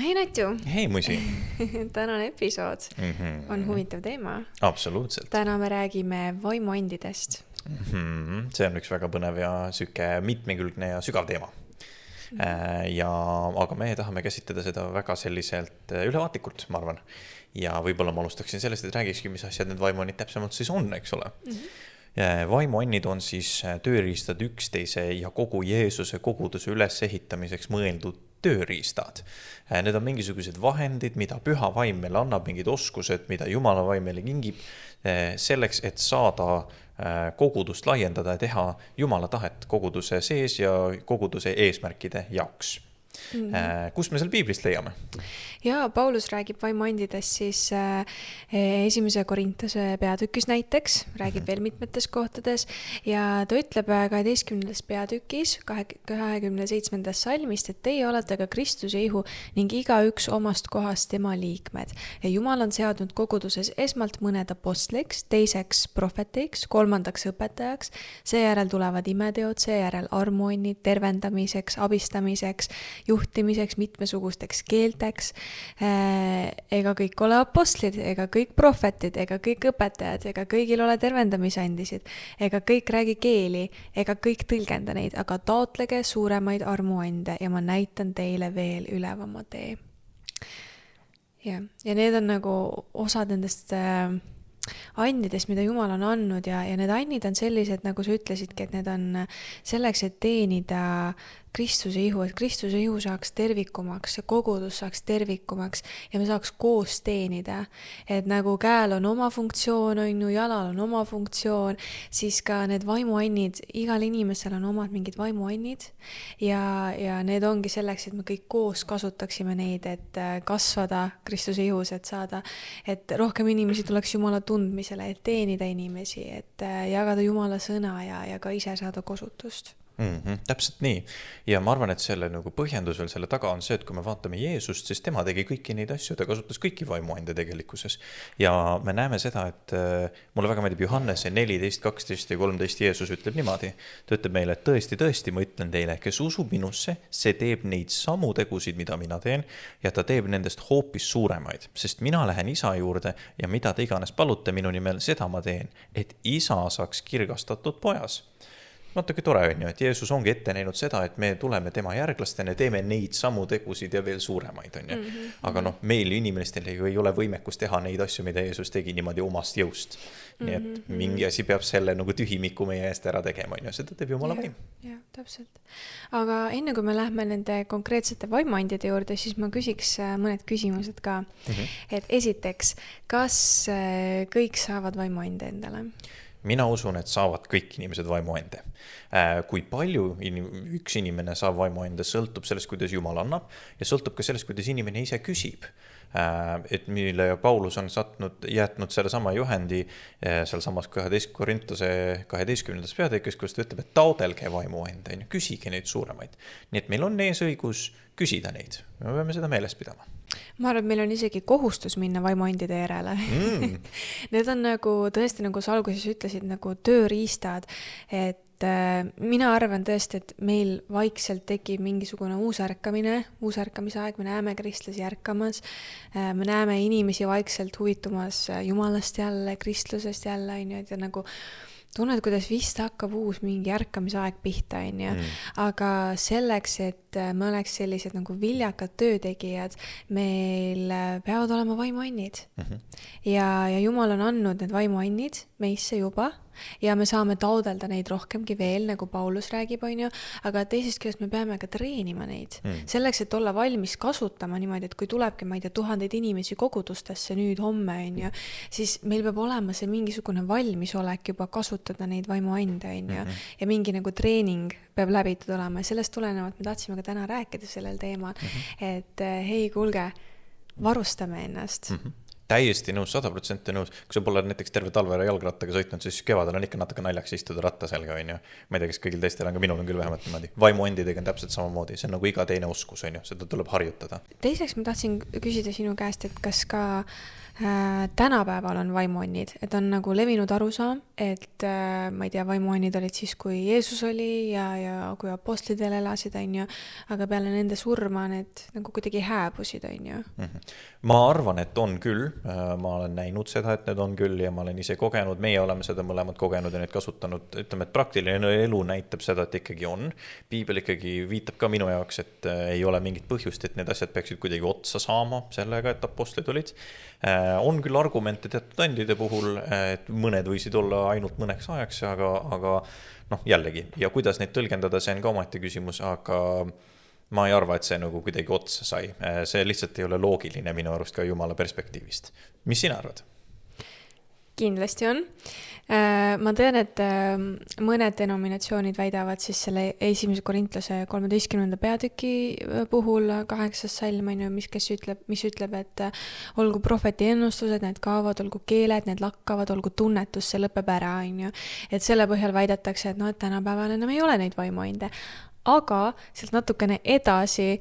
Hei Natju! Hei Musi! Tänane episood on huvitav teema. Absoluutselt. Täna me räägime vaimuandidest. See on üks väga põnev ja süke mitmekülgne ja sügav teema. Aga me tahame käsitleda seda väga selliselt ülevaatlikult, ma arvan. Ja võib-olla ma alustaksin sellest, et räägikski, mis asjad need vaimuannid täpsemalt siis on, eks ole. Vaimuannid on siis tööriistad üksteise ja kogu Jeesuse koguduse ülesehitamiseks mõeldud tööriistad. Need on mingisugused vahendid, mida püha vaim meile annab, mingid oskused, mida Jumala vaim meile kingib, selleks, et saada kogudust laiendada ja teha Jumala tahet koguduse sees ja koguduse eesmärkide jaoks. Kust me seal piiblist leiame? Ja Paulus räägib vaimuandidest siis esimese Korintuse peatükis näiteks, räägib veel mitmetes kohtades ja ta ütleb 12. peatükis 27. salmist, et teie olete ka Kristuse ihu ning igaüks omast kohast tema liikmed. Ja Jumal on seadnud koguduses esmalt mõned apostliks, teiseks prohvetiks, kolmandaks õpetajaks, seejärel tulevad imeteod, seejärel armuannid tervendamiseks, abistamiseks, juhtimiseks, mitmesugusteks keelteks. Ega kõik ole apostlid, ega kõik prohvetid, ega kõik õpetajad, ega kõigil ole tervendamisandisid, ega kõik räägi keeli, ega kõik tõlgenda neid, aga taotlege suuremaid armuande ja ma näitan teile veel ülevama tee. Ja need on nagu osad nendest andidest, mida Jumal on andnud ja need annid on sellised, nagu sa ütlesidki, et need on selleks, et teenida Kristuse ihu, et Kristuse ihu saaks tervikumaks ja kogudus saaks tervikumaks ja me saaks koos teenida. Et nagu käel on oma funktsioon, jalal on oma funktsioon, siis ka need vaimuannid, igal inimesel on omad mingid vaimuannid ja need ongi selleks, et me kõik koos kasutaksime neid, et kasvada Kristuse ihus, et saada, et rohkem inimesi tuleks Jumala tundmisele, et teenida inimesi, et jagada Jumala sõna ja ka ise saada kosutust. Täpselt nii. Ja ma arvan, et selle nagu põhjendus veel selle taga on see, et kui me vaatame Jeesust, siis tema tegi kõiki neid asju, ta kasutas kõiki vaimuande tegelikkuses. Ja me näeme seda, et mulle väga meeldib Johannese 14, 12 ja 13 Jeesus ütleb niimoodi. Ta ütleb meile, et tõesti, ma ütlen teile, kes usub minusse, see teeb neid samu tegusid, mida mina teen, ja ta teeb nendest hoopis suuremaid, sest mina lähen isa juurde ja mida te iganes palute minu nimel, seda ma teen, et isa saaks kirgastatud pojas. Natuke tore on ju, et Jeesus ongi ette näinud seda, et me tuleme tema järglastena ja teeme neid samu tegusid ja veel suuremaid on ju. Aga meil inimestel ei ole võimekus teha neid asju, mida Jeesus tegi niimoodi omast jõust. Nii et mingi asi peab selle nagu tühimiku meie eest ära tegema on ju, seda teeb Jumala vaim. Ja, täpselt. Aga enne kui me lähme nende konkreetsete vaimuandide juurde, siis ma küsiks mõned küsimused ka. Et esiteks, kas kõik saavad vaimuande endale? Mina usun, et saavad kõik inimesed vaimuande. Kui palju üks inimene saab vaimuande, sõltub sellest, kuidas Jumal annab ja sõltub ka sellest, kuidas inimene ise küsib. Et mille Paulus on jätnud selle sama juhendi seal samas 12 Korintuse 12. peatükis, kus ta ütleb, et taodelge vaimuande, küsige neid suuremaid. Nii et meil on ees õigus küsida neid. Me peame seda meeles pidama. Ma arvan, et meil on isegi kohustus minna vaimuandide järele. Need on nagu tõesti, nagu sa alguses ütlesid, nagu tööriistad, et mina arvan tõesti, et meil vaikselt tekib mingisugune uusärkamise aeg, me näeme kristlasi ärkamas, me näeme inimesi vaikselt huvitumas Jumalast jälle, kristlusest jälle, ja nagu tunned, kuidas vist hakkab uus mingi ärkamisaeg pihta, aga selleks, et me oleks sellised nagu viljakad töötegijad, meil peavad olema vaimuannid. Ja Jumal on andnud need vaimuannid meisse juba ja me saame taodelda neid rohkemgi veel, nagu Paulus räägib, aga teisest küljest me peame ka treenima neid. Selleks, et olla valmis kasutama niimoodi, et kui tulebki, ma ei tea, tuhandeid inimesi kogudustesse nüüd homme, siis meil peab olema see mingisugune valmisolek juba kasutada neid vaimuande, ja mingi nagu treening peab läbitud olema ja sellest tulenevalt me tahtsime ka täna rääkida sellel teemal, et hei, kuulge, varustame ennast. Täiesti nõus, 100% nõus. Kui sa pole näiteks terve talve jalgrattaga sõitnud, siis kevadel on ikka natuke naljaks istuda ratta selga, on ju. Ma ei tea, kes kõigil teistel on, aga minul on küll vähemalt niimoodi. Vaimuandidega on täpselt samamoodi, see on nagu iga teine oskus, on ju, seda tuleb harjutada. Teiseks ma tahtsin küsida sinu käest, et kas ka tänapäeval on vaimuannid, et on nagu levinud arusaam, et ma ei tea, vaimuannid olid siis, kui Jeesus oli ja kui apostlid veel elasid, on ju, aga peale nende surma need nagu kuidagi hääbusid, on ju. Ma arvan, et on küll, ma olen näinud seda, et need on küll ja ma olen ise kogenud, meie oleme seda mõlemad kogenud ja neid kasutanud, ütleme, et praktiline elu näitab seda, et ikkagi on. Piibel ikkagi viitab ka minu jaoks, et ei ole mingit põhjust, et need asjad peaksid kuidagi otsa saama sellega, et apostlid olid. On küll argumente teatud andide puhul, et mõned võisid olla ainult mõneks ajaks, aga noh, jällegi, ja kuidas neid tõlgendada, see on ka omaette küsimus, aga ma ei arva, et see nagu kuidagi otsa sai. See lihtsalt ei ole loogiline minu arust ka Jumala perspektiivist. Mis sina arvad? Kindlasti on. Ma tean, et mõned denominatsioonid väidavad siis selle 1. Korintlase 13. peatüki puhul 8. salm, mis ütleb, et olgu prohveti ennustused, need kaovad, olgu keeled, need lakkavad, olgu tunnetus, see lõpeb ära, on ju. Et selle põhjal väidetakse, et et tänapäeval enam ei ole neid vaimuande. Aga sealt natukene edasi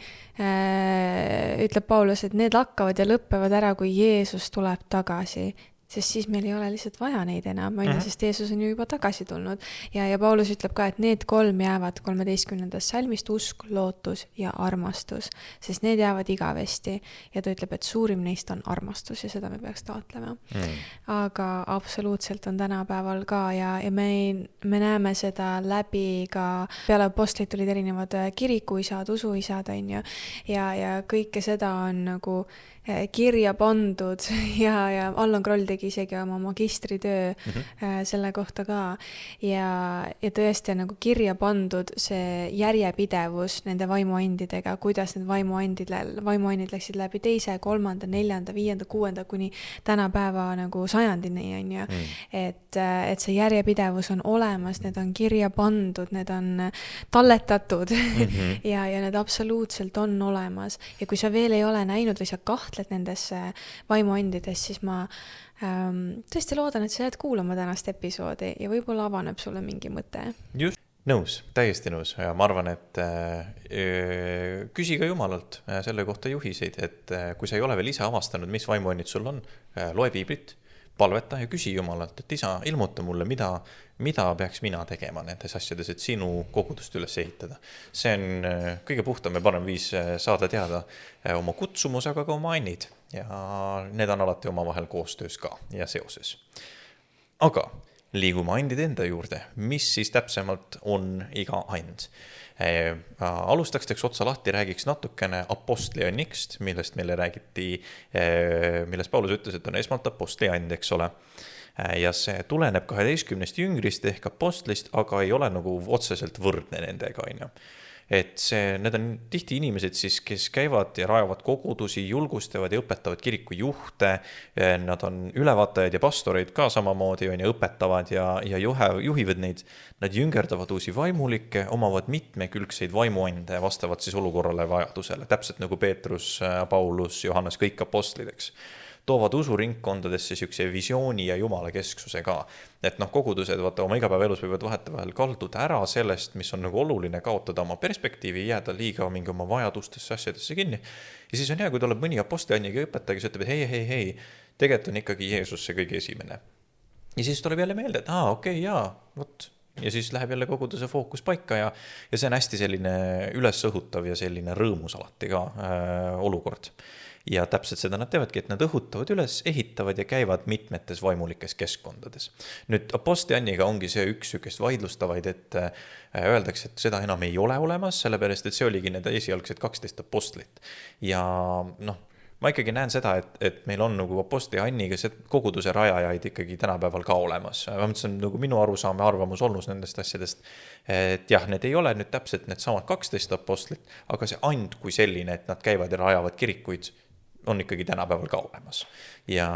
ütleb Paulus, et need lakkavad ja lõpevad ära, kui Jeesus tuleb tagasi. Sest siis meil ei ole lihtsalt vaja neid enam, sest Jeesus on ju juba tagasi tulnud. Ja Paulus ütleb ka, et need 3 jäävad 13. salmist usk, lootus ja armastus, sest need jäävad igavesti. Ja ta ütleb, et suurim neist on armastus ja seda me peaks taotlema. Aga absoluutselt on tänapäeval ka ja me näeme seda läbi ka, peale apostlid tulid erinevad kirikuisad, usuisad, on ju, ja kõike seda on nagu kirja pandud ja Allan Kroll tegi isegi oma magistritöö selle kohta ka ja tõesti on nagu kirja pandud see järjepidevus nende vaimuandidega, kuidas need vaimuandid läksid läbi 2., 3., 4., 5., 6. kuni tänapäeva nagu sajandini, on ju. Et see järjepidevus on olemas, need on kirja pandud, need on talletatud ja need absoluutselt on olemas ja kui sa veel ei ole näinud või sa kahtled nendes vaimuandides, siis ma tõesti loodan, et sa jääd kuulama tänast episoodi ja võib-olla avaneb sulle mingi mõte. Just, nõus, täiesti nõus ja ma arvan, et küsi ka Jumalalt selle kohta juhiseid, et kui sa ei ole veel ise avastanud, mis vaimuannid sul on, loe piiblit, palveta ja küsi Jumalalt, et isa, ilmuta mulle, mida peaks mina tegema nendes asjades, et sinu kogudust üles ehitada. See on kõige puhtam ja parem viis saada teada oma kutsumus, aga ka oma annid. Ja need on alati omavahel koostöös ka ja seoses. Aga liigume andide enda juurde. Mis siis täpsemalt on iga and? Alustaks teeks otsa lahti, räägiks natukene apostli annist, millest meile räägiti, millest Paulus ütles, et on esmalt apostli and, eks ole. Ja see tuleneb 12 jüngrist ehk apostlist, aga ei ole nagu otseselt võrdne nendega, on ju. Et need on tihti inimesed siis, kes käivad ja rajavad kogudusi, julgustavad ja õpetavad kiriku juhte, nad on ülevaatajad ja pastoreid ka samamoodi on ja õpetavad ja juhivad neid, nad jüngerdavad uusi vaimulikke, omavad mitmekülgseid vaimuande vastavalt siis olukorrale vajadusele, täpselt nagu Peetrus, Paulus, Johannes, kõik apostlideks. Toovad usuringkondadesse siukse visiooni ja Jumala kesksuse ka. Et kogudused oma igapäevaelus võivad vahetevahel kalduda ära sellest, mis on nagu oluline, kaotada oma perspektiivi, jääda liiga mingi oma vajadustesse asjadesse kinni. Ja siis on hea, kui tuleb mõni apostli annigi õpetaja, kes ütleb, et hei, tegelikult on ikkagi Jeesus see kõige esimene. Ja siis tuleb jälle meelde, et okei, võt. Ja siis läheb jälle koguduse fookus paika ja see on hästi selline ülesõhutav ja selline rõõmus alati ka olukord. Ja täpselt seda nad teevadki, et nad õhutavad üles, ehitavad ja käivad mitmetes vaimulikes keskkondades. Nüüd apostli anniga ongi see üks sükest vaidlustavaid, et öeldakse, et seda enam ei ole olemas, sellepärast, et see oligi need esialgsed 12 apostlit. Ja ma ikkagi näen seda, et meil on nagu apostli anniga see koguduse rajajaid ikkagi tänapäeval ka olemas. Vähemalt see on nagu minu arusaam ja arvamus olnud nendest asjadest, et jah, need ei ole nüüd täpselt need samad 12 apostlit, aga see and kui selline, et nad käivad ja rajavad kirikuid, on ikkagi tänapäeval ka olemas. Ja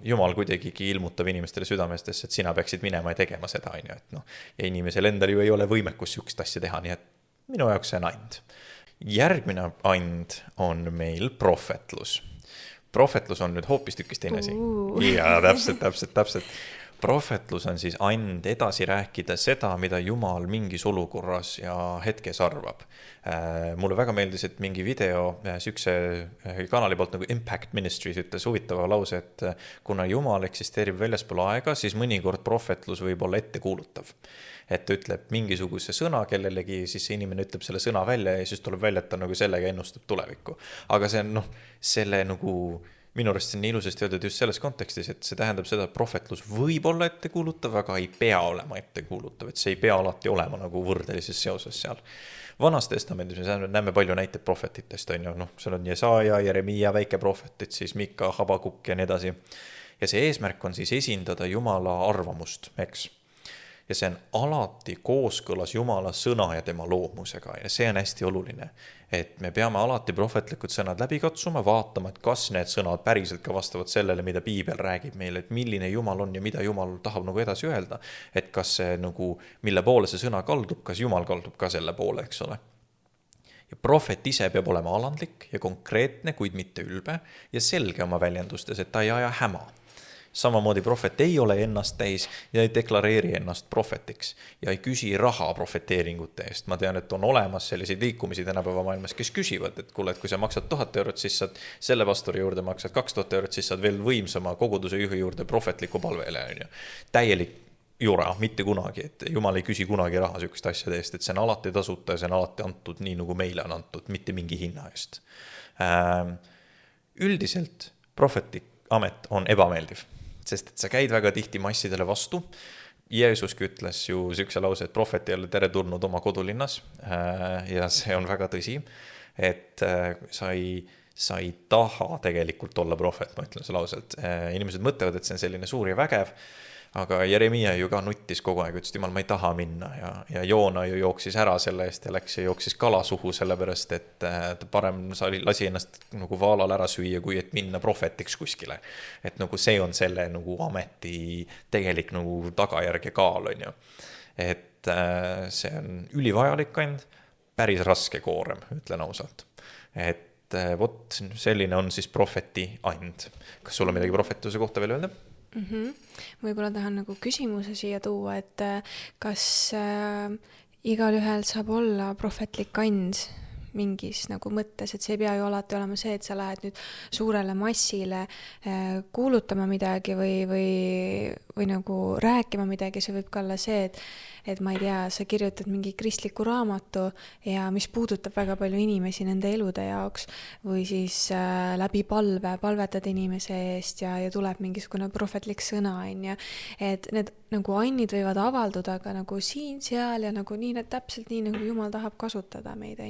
Jumal kuidagigi ilmutab inimestele südamestesse, et sina peaksid minema ja tegema seda, on ju, et ja inimesel endal ju ei ole võimekus sihukest asja teha, nii et minu jaoks see on and. Järgmine and on meil prohvetlus. Prohvetlus on nüüd hoopis tükis teine asi. Ja täpselt. Prohvetlus on siis and edasi rääkida seda, mida Jumal mingis olukorras ja hetkes arvab. Mulle väga meeldis, et mingi video sükse kanali poolt nagu Impact Ministries ütles huvitava lause, et kuna Jumal eksisteerib väljaspool aega, siis mõnikord prohvetlus võib olla ettekuulutav. Et ütleb mingisuguse sõna kellelegi, siis see inimene ütleb selle sõna välja ja siis tuleb välja, et ta nagu sellega ennustab tulevikku. Aga see on selle nagu minu arust see on nii ilusasti öeldud just selles kontekstis, et see tähendab seda, et prohvetlus võib olla ettekuulutav, aga ei pea olema ettekuulutav, et see ei pea alati olema nagu võrdelises seoses seal. Vanas testamendis me näeme palju näiteid prohvetitest, on ju, seal on Jesaja, Jeremiia, väikeprohvetid, siis Mika, Habakuk ja nii edasi. Ja see eesmärk on siis esindada Jumala arvamust, eks. Ja see on alati kooskõlas Jumala sõna ja tema loomusega ja see on hästi oluline, et me peame alati prohvetlikud sõnad läbi katsuma, vaatama, et kas need sõnad päriselt ka vastavad sellele, mida Piibel räägib meile, et milline Jumal on ja mida Jumal tahab nagu edasi öelda, et kas see nagu, mille poole see sõna kaldub, kas Jumal kaldub ka selle poole, eks ole. Ja prohvet ise peab olema alandlik ja konkreetne, kuid mitte ülbe ja selge oma väljendustes, et ta ei aja häma. Samamoodi prohvet ei ole ennast täis ja ei deklareeri ennast prohvetiks ja ei küsi raha prohveteeringute eest. Ma tean, et on olemas selliseid liikumisi tänapäeva maailmas, kes küsivad, et kuule, et kui sa maksad 1000 eurot, siis saad selle pastori juurde maksad 2000 eurot, siis saad veel võimsama koguduse juhi juurde prohvetliku palvele. Täielik jura, mitte kunagi, et Jumal ei küsi kunagi raha sükest asjade eest, et see on alati tasuta ja see on alati antud nii, nagu meile on antud, mitte mingi hinna eest. Üldiselt prohvetik amet on ebameeldiv. Sest et sa käid väga tihti massidele vastu. Jeesuski ütles ju sükse lause, et prohvet ei ole teretulnud oma kodulinnas ja see on väga tõsi, et sa ei taha tegelikult olla prohvet, ma ütlen see lauselt. Inimesed mõtlevad, et see on selline suur ja vägev, aga Jeremiia ju ka nuttis kogu aeg, ütles, Jumal, ma ei taha minna ja Joona ju jooksis ära selle eest ja läks ja jooksis kala suhu sellepärast, et parem lasi ennast nagu vaalal ära süüa, kui et minna prohvetiks kuskile. Et nagu see on selle nagu ameti tegelik nagu tagajärg ja kaal, on ju. Et see on ülivajalik and, päris raske koorem, ütlen ausalt. Et vot selline on siis prohveti and. Kas sul on midagi prohvetuse kohta veel öelda? Võib-olla tahan nagu küsimuse siia tuua, et kas igal ühel saab olla prohvetlik and mingis nagu mõttes, et see ei pea ju alati olema see, et sa lähed nüüd suurele massile kuulutama midagi või nagu rääkima midagi, see võib ka olla see, et ma ei tea, sa kirjutad mingi kristliku raamatu ja mis puudutab väga palju inimesi nende elude jaoks või siis läbi palvetad inimese eest ja tuleb mingisugune prohvetlik sõna, et need nagu annid võivad avalduda aga nagu siin, seal ja nagu nii, täpselt nii, nagu Jumal tahab kasutada meid,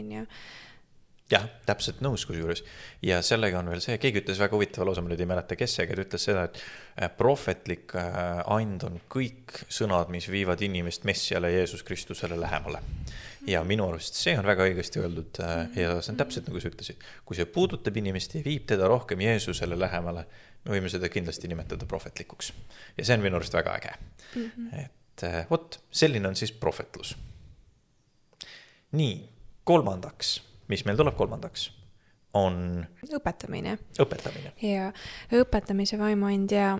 Jah, täpselt nõus kusjuures. Ja sellega on veel see, keegi ütles väga huvitava lause, ma nüüd ei mäleta kessega, et ütles seda, et prohvetlik and on kõik sõnad, mis viivad inimest Messiale Jeesus Kristusele lähemale. Ja minu arust see on väga õigesti öeldud ja see on täpselt nagu sa ütlesid. Kui see puudutab inimest ja viib teda rohkem Jeesusele lähemale, me võime seda kindlasti nimetada prohvetlikuks. Ja see on minu arust väga äge. Et vot, selline on siis prohvetlus. Nii, kolmandaks. Mis meil tuleb kolmandaks, on õpetamine. Ja õpetamise vaimuand ja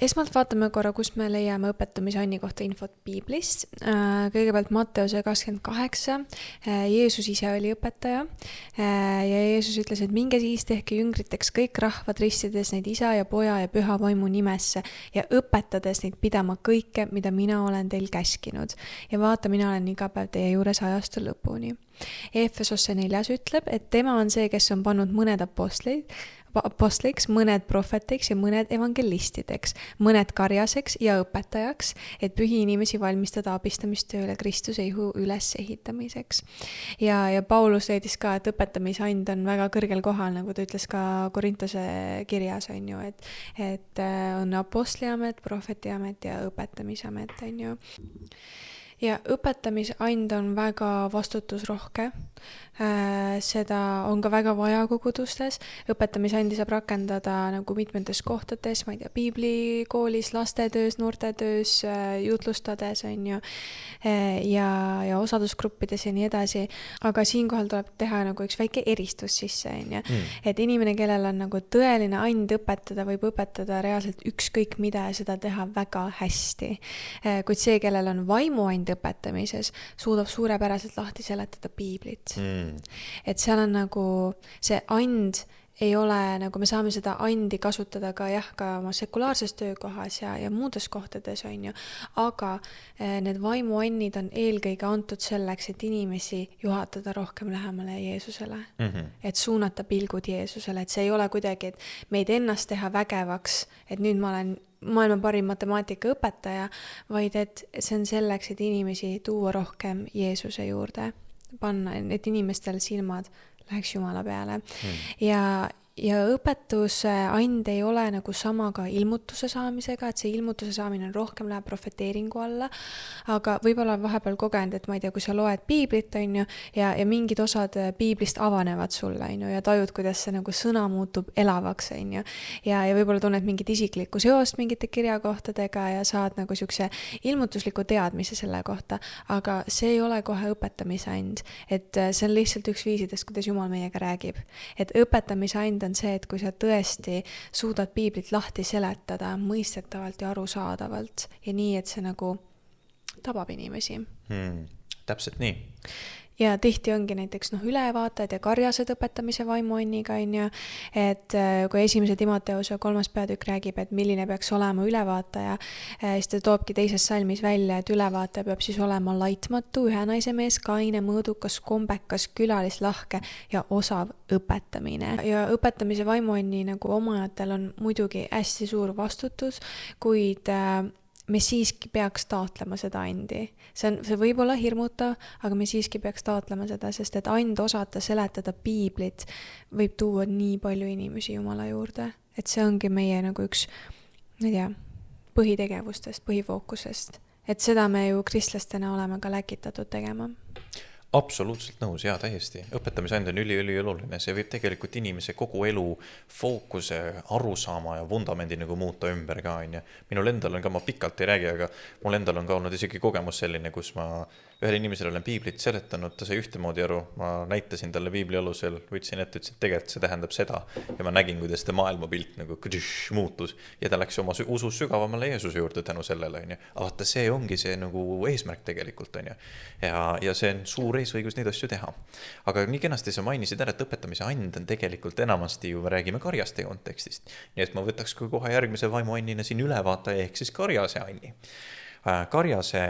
esmalt vaatame korra, kus me leiame õpetamise anni kohta infot Piiblist. Kõigepealt Matteuse 28. Jeesus ise oli õpetaja ja Jeesus ütles, et minge siis tehke jüngriteks kõik rahvad, ristides neid isa ja poja ja püha vaimu nimesse ja õpetades neid pidama kõike, mida mina olen teil käskinud. Ja vaata, mina olen iga päev teie juures ajastu lõpuni. Efesosse 4 ütleb, et tema on see, kes on pannud mõned apostliks, mõned prohvetiks ja mõned evangelistideks, mõned karjaseks ja õpetajaks, et pühi inimesi valmistada abistamistööle Kristuse ihu ülesehitamiseks. Ja Paulus leidis ka, et õpetamisand on väga kõrgel kohal, nagu ta ütles ka Korintuse kirjas, on ju, et on apostliamet, prohvetiamet ja õpetamisamet, on ju. Ja õpetamisand on väga vastutusrohke, Seda on ka väga vaja kogudustes. Õpetamisandi saab rakendada nagu mitmetes kohtades, ma ei tea, piiblikoolis, lastetöös, noortetöös, jutlustades on ju, ja osadusgruppides ja nii edasi. Aga siinkohal tuleb teha nagu üks väike eristus sisse, on ju. Et inimene, kellel on nagu tõeline and õpetada, võib õpetada reaalselt ükskõik mida ja seda teha väga hästi. Kuid see, kellel on vaimuand õpetamises, suudab suurepäraselt lahti seletada piiblit. Et seal on nagu see and ei ole, nagu me saame seda andi kasutada ka oma sekulaarses töökohas ja muudes kohtades on ju, aga need vaimuannid on eelkõige antud selleks, et inimesi juhatada rohkem lähemale Jeesusele. Et suunata pilgud Jeesusele, et see ei ole kuidagi, et meid ennast teha vägevaks, et nüüd ma olen maailma parim matemaatikaõpetaja, vaid et see on selleks, et inimesi tuua rohkem Jeesuse juurde, panna, et inimestel silmad läheks Jumala peale. Ja õpetuse and ei ole nagu sama ka ilmutuse saamisega, et see ilmutuse saamine on rohkem läheb profeteeringu alla, aga võib-olla vahepeal kogenud, et ma ei tea, kui sa loed piiblit on ju, ja mingid osad piiblist avanevad sulle on ju, ja tajud, kuidas see nagu sõna muutub elavaks on ju, ja võib-olla tunned mingit isiklikku seost mingite kirjakohtadega ja saad nagu siukse ilmutusliku teadmise selle kohta, aga see ei ole kohe õpetamise and, et see on lihtsalt üks viisidest, kuidas Jumal meiega räägib, et õpetamise and on see, et kui sa tõesti suudad piiblit lahti seletada mõistetavalt ja arusaadavalt ja nii, et see nagu tabab inimesi. Täpselt nii. Ja tihti ongi näiteks ülevaatajad ja karjased õpetamise vaimuanniga on ju, et kui 1. Timoteuse 3. peatükk räägib, et milline peaks olema ülevaataja, siis ta toobki teises salmis välja, et ülevaataja peab siis olema laitmatu, ühe naise mees, kaine, mõõdukas, kombekas, külalislahke ja osav õpetamine. Ja õpetamise vaimuanni nagu omajatel on muidugi hästi suur vastutus, kuid me siiski peaks taotlema seda andi. See võib olla hirmutav, aga me siiski peaks taotlema seda, sest et and osata seletada piiblit võib tuua nii palju inimesi Jumala juurde. Et see ongi meie nagu üks, ma ei tea, põhitegevustest, põhifookusest. Et seda me ju kristlastena oleme ka läkitatud tegema. Absoluutselt nõus, jaa, täiesti. Õpetamise and on ülioluline. See võib tegelikult inimese kogu elu fookuse, arusaama ja vundamendi nagu muuta ümber ka. Minul endal on ka, ma pikalt ei räägi, aga mul endal on ka olnud isegi kogemus selline, kus ma ühele inimesele olen piiblit seletanud, ta sai ühtemoodi aru, ma näitasin talle piibli alusel, võtsin ette, ütlesin, et tegelikult see tähendab seda ja ma nägin, kuidas ta maailmapilt nagu muutus ja ta läks oma usus sügavamale Jeesuse juurde tänu sellele. Aga see ongi see nagu eesmärk tegelikult on ju. Ja see on suur eesõigus neid asju teha. Aga nii kenasti sa mainisid ära, et õpetamise and on tegelikult enamasti ju me räägime karjaste kontekstist. Nii et ma võtaks kohe järgmise vaimuannina siin ülevaataja ehk siis karjase anni. Karjase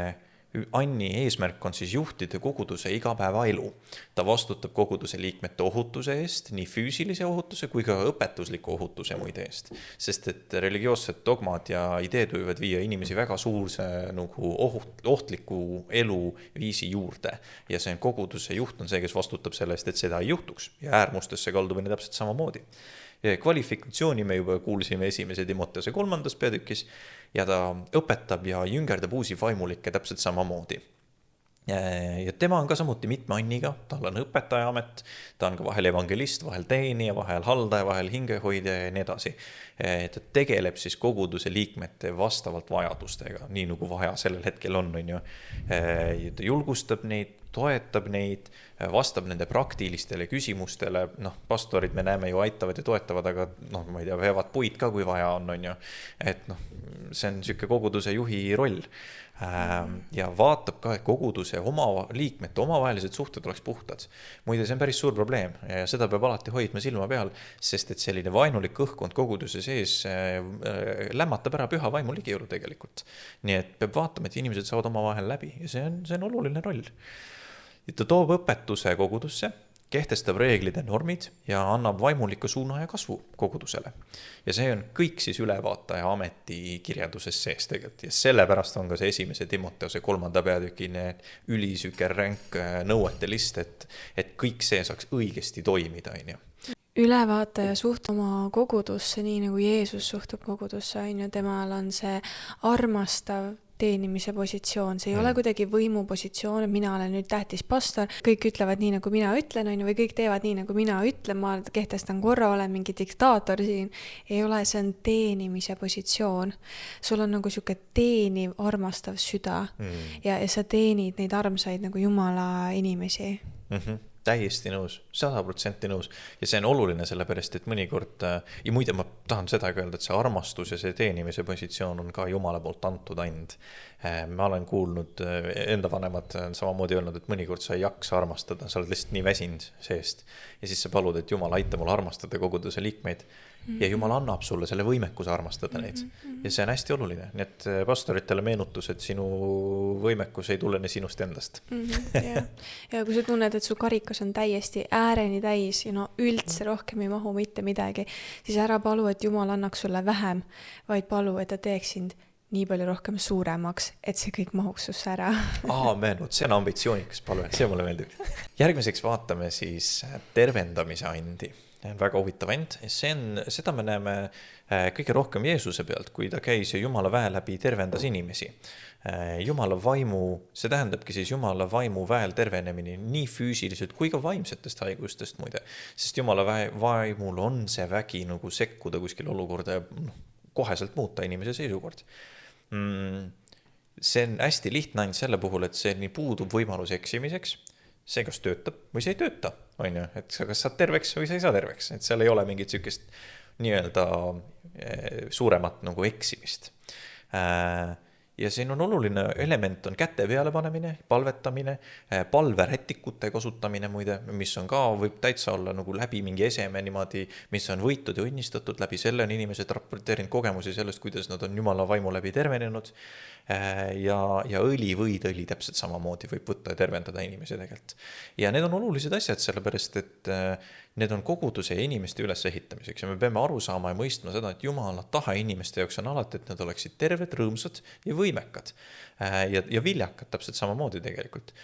anni eesmärk on siis juhtida koguduse igapäevaelu. Ta vastutab koguduse liikmete ohutuse eest, nii füüsilise ohutuse kui ka õpetusliku ohutuse muide eest. Sest et religioossed dogmad ja ideed võivad viia inimesi väga suurse nagu ohtliku eluviisi juurde. Ja see koguduse juht on see, kes vastutab selle eest, et seda ei juhtuks. Ja äärmustesse kaldumine täpselt samamoodi. Kvalifikatsiooni me juba kuulsime 1. Timoteuse 3. peatükis ja ta õpetab ja jüngerdab uusi vaimulikke täpselt samamoodi. Ja tema on ka samuti mitme anniga, tal on õpetaja amet, ta on ka vahel evangelist, vahel teenija, vahel haldaja, vahel hingehoidja ja nii edasi. Ta tegeleb siis koguduse liikmete vastavalt vajadustega, nii nagu vaja sellel hetkel on ju. Ta julgustab neid, toetab neid, vastab nende praktilistele küsimustele, pastorid me näeme ju aitavad ja toetavad, aga ma ei tea, veavad puid ka, kui vaja on ju. Et see on siuke koguduse juhi roll. Ja vaatab ka, et koguduse liikmete omavahelised suhted oleks puhtad. Muide, see on päris suur probleem ja seda peab alati hoidma silma peal, sest et selline vainulik õhkkond koguduse sees lämmatab ära püha vaimu ligijõulu tegelikult. Nii et peab vaatama, et inimesed saavad omavahel läbi ja see on oluline roll. Ta toob õpetuse kogudusse, kehtestab reeglid ja normid ja annab vaimuliku suuna ja kasvu kogudusele. Ja see on kõik siis ülevaataja ameti kirjelduses sees tegelikult. Ja sellepärast on ka see 1. Timoteuse 3. peatükine ülisüke ränk nõuete list, et kõik see saaks õigesti toimida. Ülevaataja suhtub oma kogudusse nii nagu Jeesus suhtub kogudusse. Temal on see armastav teenimise positsioon, see ei ole kuidagi võimupositsioon, et mina olen nüüd tähtis pastor, kõik ütlevad nii, nagu mina ütlen, on ju, või kõik teevad nii, nagu mina ütlen, ma kehtestan korra, olen mingi diktaator siin. Ei ole, see on teenimise positsioon. Sul on nagu siuke teeniv, armastav süda ja sa teenid neid armsaid nagu Jumala inimesi. Täiesti nõus, 100% nõus ja see on oluline sellepärast, et mõnikord ja muide ma tahan seda öelda, et see armastus ja see teenimise positsioon on ka Jumala poolt antud and. Ma olen kuulnud, enda vanemad on samamoodi öelnud, et mõnikord sa ei jaksa armastada, sa oled lihtsalt nii väsinud seest ja siis sa palud, et Jumal aita mul armastada koguduse liikmeid ja Jumal annab sulle selle võimekuse armastada neid ja see on hästi oluline, nii et pastoritele meenutus, et sinu võimekus ei tulene sinust endast. Ja kui sa tunned, et su karikas on täiesti ääreni täis ja no üldse rohkem ei mahu mitte midagi, siis ära palu, et Jumal annaks sulle vähem, vaid palu, et ta teeks sind nii palju rohkem suuremaks, et see kõik mahuks susse ära. Aamen, see on ambitsioonikas palve, see mulle meeldib. Järgmiseks vaatame siis tervendamise andi. Väga huvitav and. Seda me näeme kõige rohkem Jeesuse pealt, kui ta käis ja Jumala väe läbi tervendas inimesi. Jumala vaimu, see tähendabki siis Jumala vaimu väel tervenemine nii füüsiliselt kui ka vaimsetest haigustest muide. Sest Jumala vaimul on see vägi nagu sekkuda kuskil olukorda ja koheselt muuta inimese seisukord. See on hästi lihtne ainult selle puhul, et see nii puudub võimalus eksimiseks. See kas töötab või see ei tööta, on ju, et sa kas saad terveks või sa ei saa terveks, et seal ei ole mingit sükest nii-öelda suuremat nagu eksimist. Ja siin on oluline element on käte peale panemine, palvetamine, palverätikute kasutamine muide, mis on ka, võib täitsa olla nagu läbi mingi eseme niimoodi, mis on võitud ja õnnistatud, läbi selle on inimesed raporteerinud kogemusi sellest, kuidas nad on Jumala vaimu läbi tervenenud ja õli täpselt samamoodi võib võtta ja tervendada inimesi tegelikult. Ja need on olulised asjad sellepärast, et need on koguduse ja inimeste ülesehitamiseks ja me peame aru saama ja mõistma seda, et Jumala tahe inimeste jaoks on alati, et nad oleksid terved, rõõmsad ja võimekad ja viljakad täpselt samamoodi tegelikult.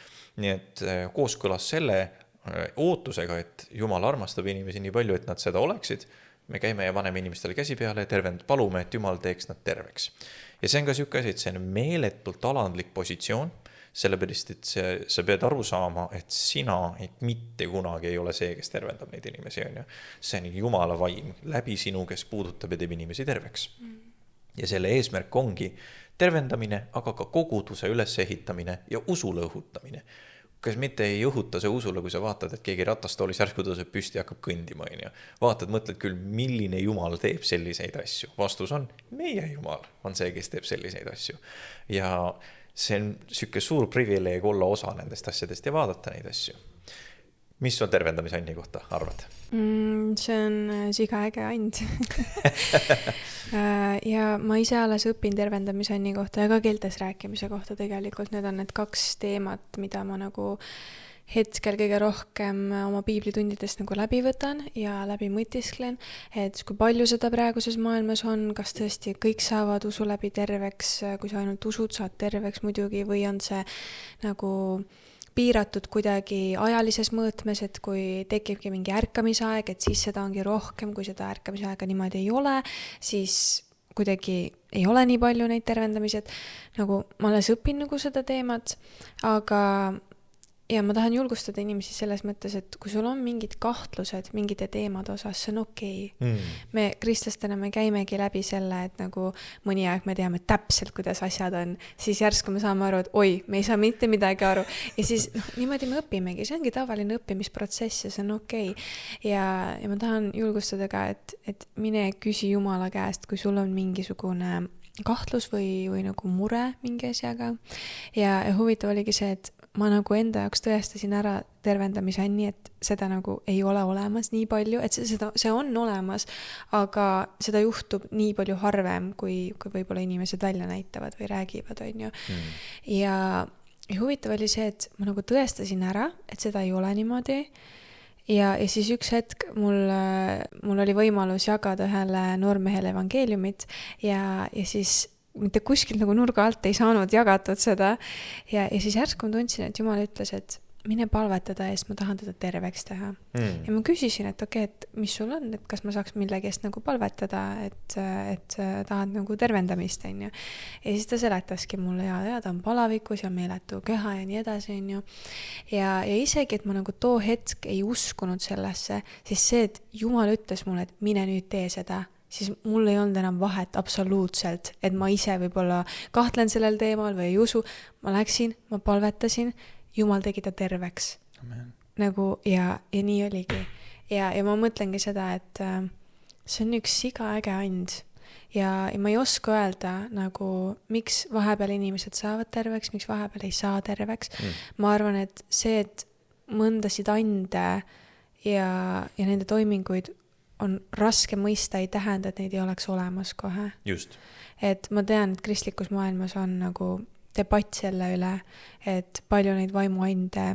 Nii et kooskõlas selle ootusega, et Jumal armastab inimesi nii palju, et nad seda oleksid, me käime ja paneme inimestele käsi peale ja palume, et Jumal teeks nad terveks. Ja see on ka siuke asi, et see on meeletult alandlik positsioon, sellepärast, et sa pead aru saama, et sina mitte kunagi ei ole see, kes tervendab neid inimesi. On ju. See on Jumala vaim läbi sinu, kes puudutab ja teeb inimesi terveks. Ja selle eesmärk ongi tervendamine, aga ka koguduse ülesehitamine ja usule õhutamine. Kas mitte ei õhuta see usule, kui sa vaatad, et keegi ratastoolis järsku tõuseb püsti ja hakkab kõndima. Vaatad, mõtled küll, milline Jumal teeb selliseid asju. Vastus on, meie Jumal on see, kes teeb selliseid asju. Ja see on siuke suur privileeg olla osa nendest asjadest ja vaadata neid asju. Mis on tervendamise andi kohta, arvad? See on siga äge and. Ja ma ise alles õpin tervendamise andi kohta ja ka keeltes rääkimise kohta tegelikult. Need on need kaks teemat, mida ma nagu hetkel kõige rohkem oma piiblitundidest nagu läbi võtan ja läbi mõtisklen, et kui palju seda praeguses maailmas on, kas tõesti kõik saavad usu läbi terveks, kui sa ainult usud, saad terveks muidugi, või on see nagu piiratud kuidagi ajalises mõõtmes, et kui tekibki mingi ärkamisaeg, et siis seda ongi rohkem, kui seda ärkamisaega niimoodi ei ole, siis kuidagi ei ole nii palju neid tervendamised. Nagu ma alles õpin nagu seda teemat, aga ja ma tahan julgustada inimesi selles mõttes, et kui sul on mingid kahtlused mingite teemade osas, see on okei. Me kristlastena me käimegi läbi selle, et nagu mõni aeg me teame täpselt, kuidas asjad on, siis järsku me saame aru, et oi, me ei saa mitte midagi aru. Ja siis niimoodi me õpimegi, see ongi tavaline õppimisprotsess ja see on okei. Ja ma tahan julgustada ka, et mine küsi Jumala käest, kui sul on mingisugune kahtlus või nagu mure mingi asjaga. Ja huvitav oligi see, et ma nagu enda jaoks tõestasin ära tervendamise nii, et seda nagu ei ole olemas nii palju, et see on olemas, aga seda juhtub nii palju harvem, kui võib-olla inimesed välja näitavad või räägivad, on ju. Ja huvitav oli see, et ma nagu tõestasin ära, et seda ei ole niimoodi. Ja siis üks hetk mul oli võimalus jagada ühele noormehele evangeeliumit ja siis mitte kuskilt nagu nurga alt ei saanud jagatud seda ja siis järsku ma tundsin, et Jumal ütles, et mine palvetada eest, ma tahan teda terveks teha. Ja ma küsisin, et okei, et mis sul on, et kas ma saaks millegi eest nagu palvetada, et tahad nagu tervendamist, on ju. Ja siis ta seletaski mulle ja ta on palavikus ja meeletu köha ja nii edasi, on ju. Ja isegi, et ma nagu too hetk ei uskunud sellesse, siis see, et Jumal ütles mulle, et mine nüüd tee seda, siis mul ei olnud enam vahet absoluutselt, et ma ise võib-olla kahtlen sellel teemal või ei usu. Ma läksin, ma palvetasin, Jumal tegi ta terveks. Amen. Nagu ja nii oligi. Ja ma mõtlengi seda, et see on üks siga äge and. Ja ma ei oska öelda, nagu, miks vahepeal inimesed saavad terveks, miks vahepeal ei saa terveks. Ma arvan, et see, et mõndasid ande ja nende toiminguid on raske mõista, ei tähenda, et neid ei oleks olemas kohe. Just. Et ma tean, et kristlikus maailmas on nagu debatt selle üle, et palju neid vaimuande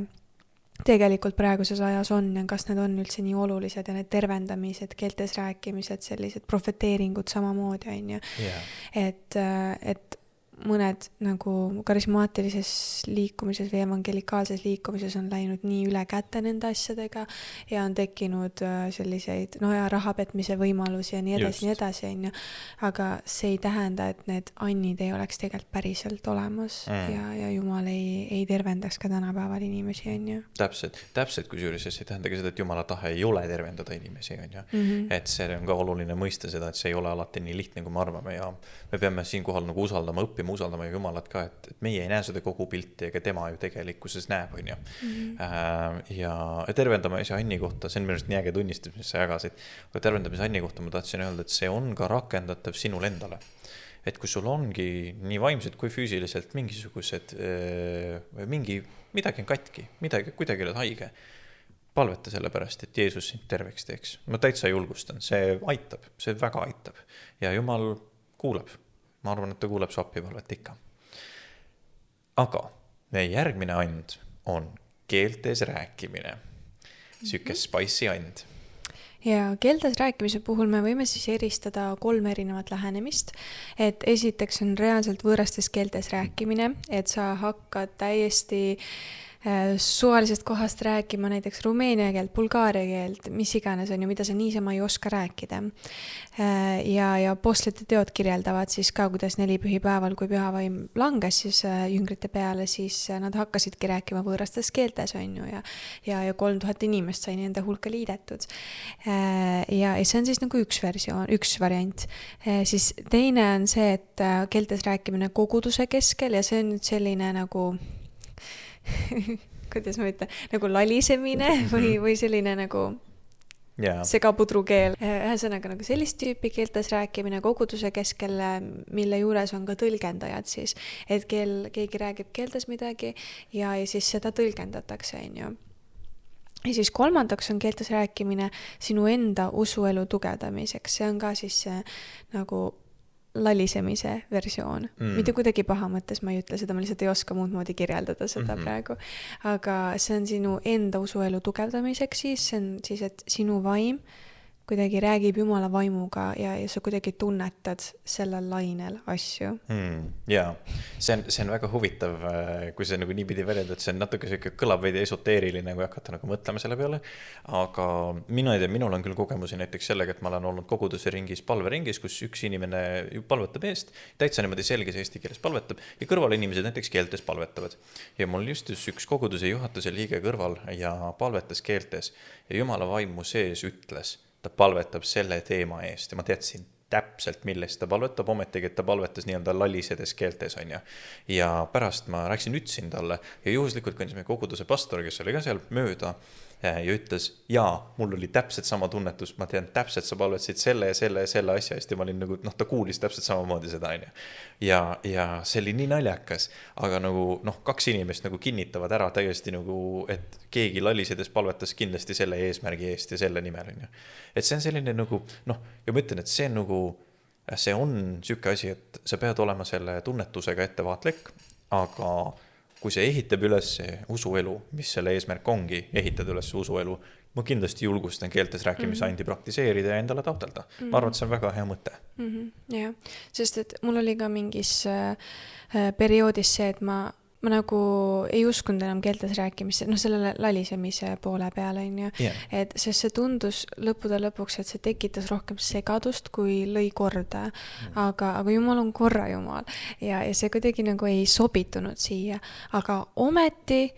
tegelikult praeguses ajas on ja kas need on üldse nii olulised ja need tervendamised, keeltes rääkimised, sellised profeteeringud samamoodi on ju. Et mõned nagu karismaatilises liikumises või evangelikaalses liikumises on läinud nii üle kätte nende asjadega ja on tekkinud selliseid rahapetmise võimalusi ja nii edasi, on ju. Aga see ei tähenda, et need annid ei oleks tegelikult päriselt olemas ja Jumal ei tervendaks ka tänapäeval inimesi, on ju. Täpselt kusjuures, see ei tähenda ka seda, et Jumala tahe ei ole tervendada inimesi, on ju. Et see on ka oluline mõista seda, et see ei ole alati nii lihtne, kui me arvame ja me peame siinkohal nagu usaldama Jumalat ka, et meie ei näe seda kogu pilti, ega tema ju tegelikkuses näeb, on ju. Ja tervendamise Anni kohta, see on minu arust nii äge tunnistus, mis sa jagasid, aga tervendamise Anni kohta ma tahtsin öelda, et see on ka rakendatav sinul endale. Et kui sul ongi nii vaimselt kui füüsiliselt mingisugused, midagi on katki, kuidagi oled haige, palveta selle pärast, et Jeesus sind terveks teeks. Ma täitsa julgustan, see aitab, see väga aitab ja Jumal kuulab. Ma arvan, et ta kuuleb su appipalvet ikka. Aga meie järgmine and on keeltes rääkimine. Süüke spicy and. Ja keeltes rääkimise puhul me võime siis eristada 3 erinevat lähenemist. Et esiteks on reaalselt võõrastes keeltes rääkimine, et sa hakkad täiesti suvalisest kohast rääkima näiteks rumeenia keelt, bulgaaria keelt, mis iganes on ju, mida sa niisama ei oska rääkida. Ja apostlite teod kirjeldavad siis ka, kuidas 4 pühipäeval, kui pühavaim langes siis jüngrite peale, siis nad hakkasidki rääkima võõrastes keeltes on ju ja 3000 inimest sai nende hulka liidetud. Ja see on siis nagu üks variant. Siis teine on see, et keeltes rääkimine koguduse keskel ja see on nüüd selline nagu kuidas ma ütlen, nagu lalisemine või selline nagu segapudrukeel. Ühesõnaga nagu sellist tüüpi keeltes rääkimine koguduse keskel, mille juures on ka tõlgendajad siis, et keegi räägib keeltes midagi ja siis seda tõlgendatakse, on ju. Ja siis kolmandaks on keeltes rääkimine sinu enda usuelu tugevdamiseks. See on ka siis nagu lalisemise versioon. Mitte kuidagi paha mõttes, ma ei ütle seda, ma lihtsalt ei oska muud moodi kirjeldada seda praegu. Aga see on sinu enda usuelu tugevdamiseks siis, see on siis, et sinu vaim kuidagi räägib Jumala vaimuga ja sa kuidagi tunnetad sellel lainel asju. Jaa, see on väga huvitav, kui see nagu niipidi väljendad, see on natuke selline kõlab veidi esoteeriline, kui hakata nagu mõtlema selle peale, aga minul on küll kogemusi näiteks sellega, et ma olen olnud koguduse ringis, palveringis, kus üks inimene palvetab eest, täitsa niimoodi selges eesti keeles palvetab ja kõrval inimesed näiteks keeltes palvetavad. Ja mul just üks koguduse juhatuse liige kõrval ja palvetas keeltes ja Jumala vaimu sees ütles, ta palvetab selle teema eest ja ma teadsin täpselt, millest ta palvetab, ometigi, et ta palvetas nii-öelda lalisedes keeltes, on ju. Ja pärast ma rääksin, ütlesin talle ja juhuslikult kõndis meie koguduse pastor, kes oli ka seal mööda ja ütles, mul oli täpselt sama tunnetus, ma tean täpselt, sa palvetasid selle asja eest ja ma olin nagu, ta kuulis täpselt samamoodi seda, on ju. Ja see oli nii naljakas, aga nagu, 2 inimest nagu kinnitavad ära täiesti nagu, et keegi lalisedes palvetas kindlasti selle eesmärgi eest ja selle nimel, on ju. Et see on selline nagu, ja ma ütlen, et see on nagu, see on süüke asi, et sa pead olema selle tunnetusega ettevaatlik, aga kui see ehitab üles usuelu, mis selle eesmärk ongi, ehitada üles usuelu, ma kindlasti julgustan keeltes rääkimise andi praktiseerida ja endale taotleda. Ma arvan, et see on väga hea mõte. Jah, sest et mul oli ka mingis perioodis see, et ma ma nagu ei uskunud enam keeltes rääkimist, noh, sellele lalisemise poole peale, on ju. Et sest see tundus lõppude lõpuks, et see tekitas rohkem segadust, kui lõi korda. Aga Jumal on korra Jumal ja see kuidagi nagu ei sobitunud siia. Aga ometi,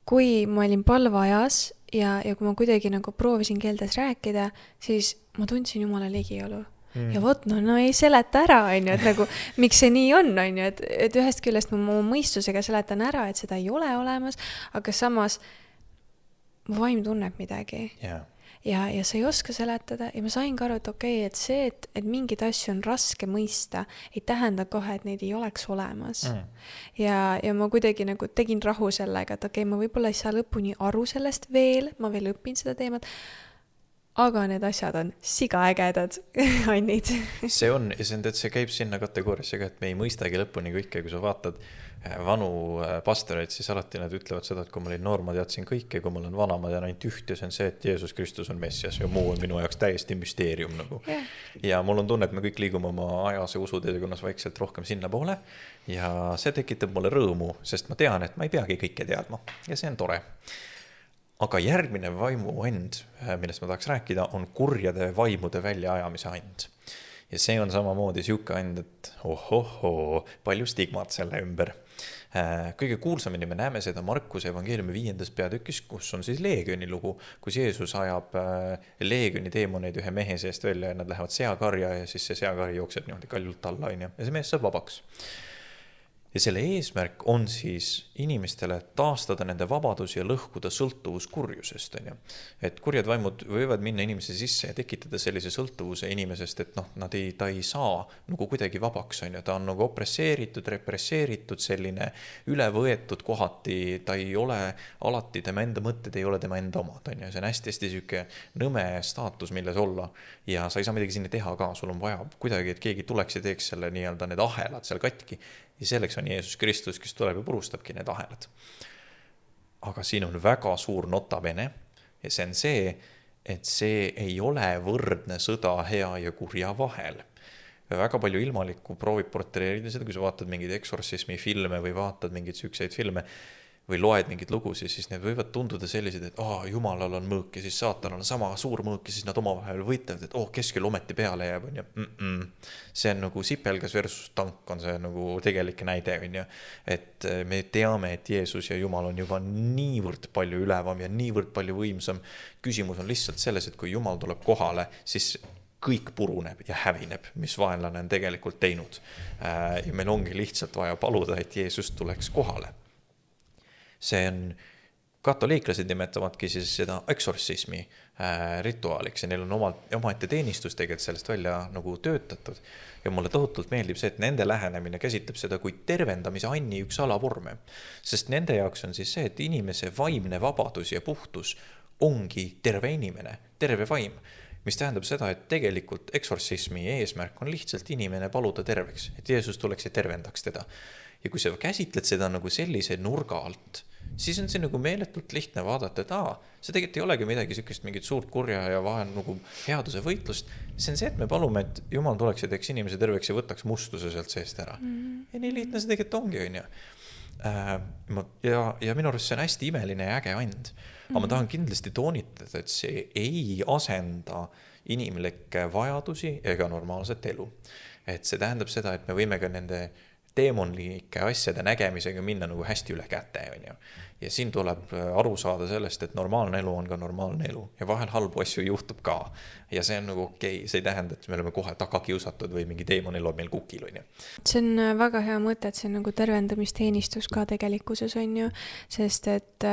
kui ma olin palveajas ja kui ma kuidagi nagu proovisin keeltes rääkida, siis ma tundsin Jumala ligiolu. Ja vot, no ei seleta ära, on ju, et nagu, miks see nii on ju, et ühest küljest ma oma mõistusega seletan ära, et seda ei ole olemas, aga samas mu vaim tunneb midagi. Ja sa ei oska seletada ja ma sain ka aru, et okei, et see, et mingid asju on raske mõista, ei tähenda kohe, et neid ei oleks olemas. Ja ma kuidagi nagu tegin rahu sellega, et okei, ma võib-olla ei saa lõpuni aru sellest veel, ma veel õpin seda teemat, aga need asjad on sigaägedad, Annid. See käib sinna kategooriasse ka, et me ei mõistagi lõpuni kõike, kui sa vaatad vanu pastoreid, siis alati nad ütlevad seda, et kui ma olin noor, ma teadsin kõike, kui ma olen vana, ma tean ainult üht ja see on see, et Jeesus Kristus on Messias ja muu on minu jaoks täiesti müsteerium nagu. Ja mul on tunne, et me kõik liigume oma ajas ja usuteekonnas vaikselt rohkem sinna poole ja see tekitab mulle rõõmu, sest ma tean, et ma ei peagi kõike teadma ja see on tore. Aga järgmine vaimuand, millest ma tahaks rääkida, on kurjade vaimude väljaajamise and. Ja see on samamoodi siuke and, et palju stigmat selle ümber. Kõige kuulsamini me näeme seda Markuse evangeeliumi 5. peatükis, kus on siis leegioni lugu, kus Jeesus ajab leegioni teemoneid ühe mehe seest välja ja nad lähevad seakarja ja siis see seakari jookseb niimoodi kaljult alla ja see mees saab vabaks. Ja selle eesmärk on siis inimestele taastada nende vabadus ja lõhkuda sõltuvus kurjusest. Et kurjad vaimud võivad minna inimese sisse ja tekitada sellise sõltuvuse inimesest, et ta ei saa nagu kuidagi vabaks. Ta on nagu opresseeritud, represseeritud, selline ülevõetud kohati, ta ei ole alati, tema enda mõtted ei ole tema enda omad. See on hästi süke nõme staatus, milles olla ja sa ei saa midagi sinna teha ka, sul on vaja kuidagi, et keegi tuleks ja teeks selle nii-öelda need ahelad seal katki. Ja selleks on Jeesus Kristus, kes tuleb ja purustabki need ahelad. Aga siin on väga suur notabene ja see on see, et see ei ole võrdne sõda hea ja kurja vahel. Väga palju ilmalikku proovib portreerida seda, kui sa vaatad mingeid eksorsismi filme või vaatad mingeid sükseid filme või loed mingeid lugusid, siis need võivad tunduda sellised, et Jumalal on mõõk ja siis saatanal on sama suur mõõk ja siis nad omavahel võitavad, et keskel ometi peale jääb. See on nagu sipelgas versus tank on see nagu tegelik näide. Et me teame, et Jeesus ja Jumal on juba niivõrd palju ülevam ja niivõrd palju võimsam. Küsimus on lihtsalt selles, et kui Jumal tuleb kohale, siis kõik puruneb ja hävineb, mis vaenlane on tegelikult teinud. Ja meil ongi lihtsalt vaja paluda, et Jeesus tuleks kohale. See on, katoliiklased nimetavadki siis seda eksorsismi rituaaliks ja neil on omaette teenistus tegelikult sellest välja nagu töötatud. Ja mulle tohutult meeldib see, et nende lähenemine käsitleb seda kui tervendamise anni üks alavorme. Sest nende jaoks on siis see, et inimese vaimne vabadus ja puhtus ongi terve inimene, terve vaim. Mis tähendab seda, et tegelikult eksorsismi eesmärk on lihtsalt inimene paluda terveks, et Jeesus tuleks ja tervendaks teda. Ja kui sa käsitled seda nagu sellise nurga alt, siis on see nagu meeletult lihtne vaadata, et see tegelikult ei olegi midagi sükest mingit suurt kurja ja vahel nagu headuse võitlust. See on see, et me palume, et Jumal tuleks ja teeks inimese terveks ja võtaks mustuse sealt seest ära. Ja nii lihtne see tegelikult ongi, on ju. Ja minu arust see on hästi imeline ja äge and. Aga ma tahan kindlasti toonitada, et see ei asenda inimlikke vajadusi ega normaalset elu. Et see tähendab seda, et me võime ka nende teemonlike asjade nägemisega minna nagu hästi üle käte. Ja siin tuleb aru saada sellest, et normaalne elu on ka normaalne elu ja vahel halbu asju juhtub ka. Ja see on nagu okei, see ei tähenda, et me oleme kohe tagakiusatud või mingi teemon elab meil kukil. See on väga hea mõte, et see on nagu tervendamisteenistus ka tegelikkuses on ju, sest et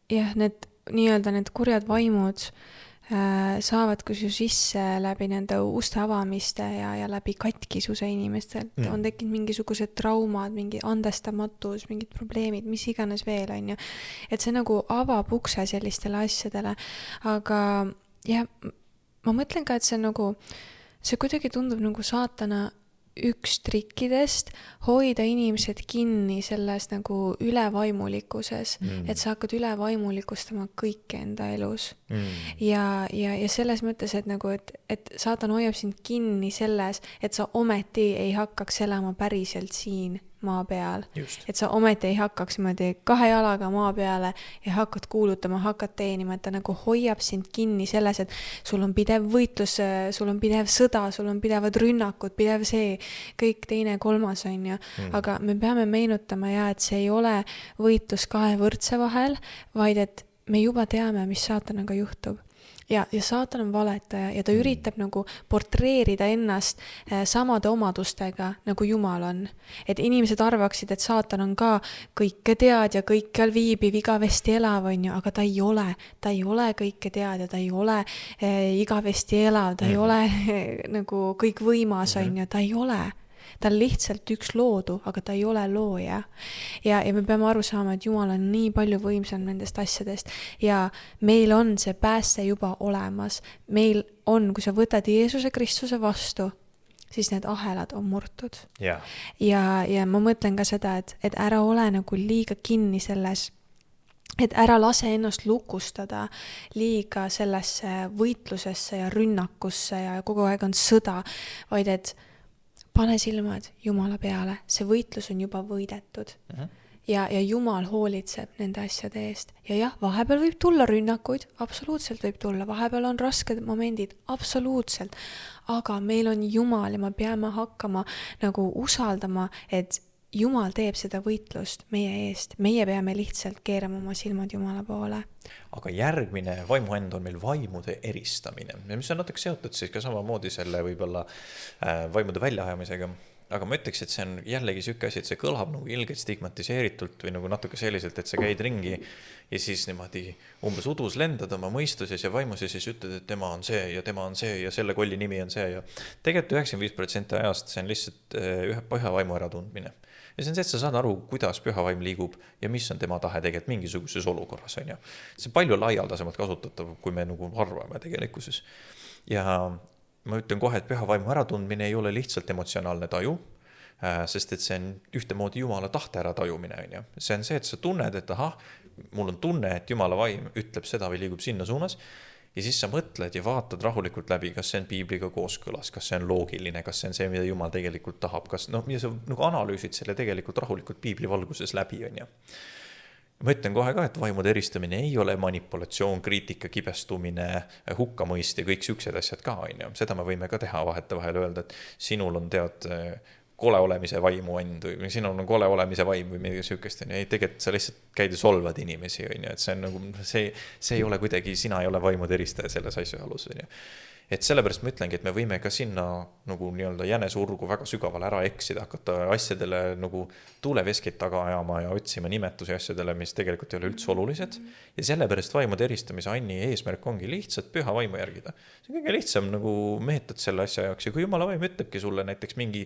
need nii-öelda need kurjad vaimud saavad kus ju sisse läbi nende uste avamiste ja läbi katkisuse inimestel. On tekkinud mingisugused traumad, mingi andestamatus, mingid probleemid, mis iganes veel on ju. Et see nagu avab ukse sellistele asjadele. Aga ma mõtlen ka, et see kuidagi tundub nagu saatana üks trikkidest hoida inimesed kinni selles nagu ülevaimulikkuses, et sa hakkad ülevaimulikustama kõike enda elus. Ja selles mõttes, et nagu, et saatan hoiab sind kinni selles, et sa ometi ei hakkaks elama päriselt siin maa peal. Just. Et sa ometi ei hakkaks niimoodi 2 jalaga maa peale ja hakkad kuulutama, hakkad teenima, et ta nagu hoiab sind kinni selles, et sul on pidev võitlus, sul on pidev sõda, sul on pidevad rünnakud, pidev see, kõik teine, kolmas on ju. Aga me peame meenutama et see ei ole võitlus 2 võrdse vahel, vaid et me juba teame, mis saatanaga juhtub. Ja saatan on valetaja ja ta üritab nagu portreerida ennast samade omadustega, nagu Jumal on. Et inimesed arvaksid, et saatan on ka kõike tead ja kõikjal viibiv, igavesti elav on ju, aga ta ei ole kõike tead ja ta ei ole igavesti elav, ta ei ole nagu kõik võimas on ju, ta ei ole. Ta on lihtsalt üks loodu, aga ta ei ole looja. Ja me peame aru saama, et Jumal on nii palju võimsam nendest asjadest ja meil on see pääste juba olemas. Meil on, kui sa võtad Jeesuse Kristuse vastu, siis need ahelad on murtud. Yeah. Ja ma mõtlen ka seda, et ära ole nagu liiga kinni selles, et ära lase ennast lukustada liiga sellesse võitlusesse ja rünnakusse ja kogu aeg on sõda, vaid et pane silmad Jumala peale, see võitlus on juba võidetud. Ja Jumal hoolitseb nende asjade eest. Ja jah, vahepeal võib tulla rünnakuid, absoluutselt võib tulla, vahepeal on rasked momendid, absoluutselt. Aga meil on Jumal ja me peame hakkama nagu usaldama, et Jumal teeb seda võitlust meie eest. Meie peame lihtsalt keerama oma silmad Jumala poole. Aga järgmine vaimuand on meil vaimude eristamine, mis on natuke seotud siis ka samamoodi selle võib-olla vaimude väljaajamisega. Aga ma ütleks, et see on jällegi siuke asi, et see kõlab nagu ilgelt stigmatiseeritult või nagu natuke selliselt, et sa käid ringi ja siis niimoodi umbes udus lendad oma mõistuses ja vaimus ja siis ütled, et tema on see ja selle kolli nimi on see ja tegelikult 95% ajast see on lihtsalt ühe püha vaimu äratundmine. Ja see on see, et sa saad aru, kuidas püha vaim liigub ja mis on tema tahe tegelikult mingisuguses olukorras. On ju. See on palju laialdasemalt kasutatav, kui me nagu arvame tegelikkuses. Ja ma ütlen kohe, et püha vaimu äratundmine ei ole lihtsalt emotsionaalne taju, sest et see on ühtemoodi Jumala tahte äratajumine. On ju. See on see, et sa tunned, et mul on tunne, et Jumala vaim ütleb seda või liigub sinna suunas. Ja siis sa mõtled ja vaatad rahulikult läbi, kas see on piibliga kooskõlas, kas see on loogiline, kas see on see, mida Jumal tegelikult tahab, kas ja sa nagu analüüsid selle tegelikult rahulikult piibli valguses läbi. On ju. Ma ütlen kohe ka, et vaimude eristamine ei ole manipulatsioon, kriitika, kibestumine, hukkamõist ja kõik siuksed asjad ka. On ju. Seda me võime ka teha vahetevahel öelda, et sinul on kole olemise vaimuand või sinul on kole olemise vaim või midagi siukest. Ei, tegelikult sa lihtsalt käid ja solvad inimesi. On ju. Et see on nagu, see ei ole kuidagi, sina ei ole vaimude eristaja selles asjaolus. On ju. Et sellepärast ma ütlengi, et me võime ka sinna nagu nii-öelda jänesurgu väga sügaval ära eksida, hakata asjadele nagu tuuleveskid taga ajama ja otsima nimetusi asjadele, mis tegelikult ei ole üldse olulised. Ja sellepärast vaimude eristamise Anni eesmärk ongi lihtsalt püha vaimu järgida. See on kõige lihtsam nagu meetod selle asja jaoks. Ja kui Jumala vaim ütlebki sulle näiteks mingi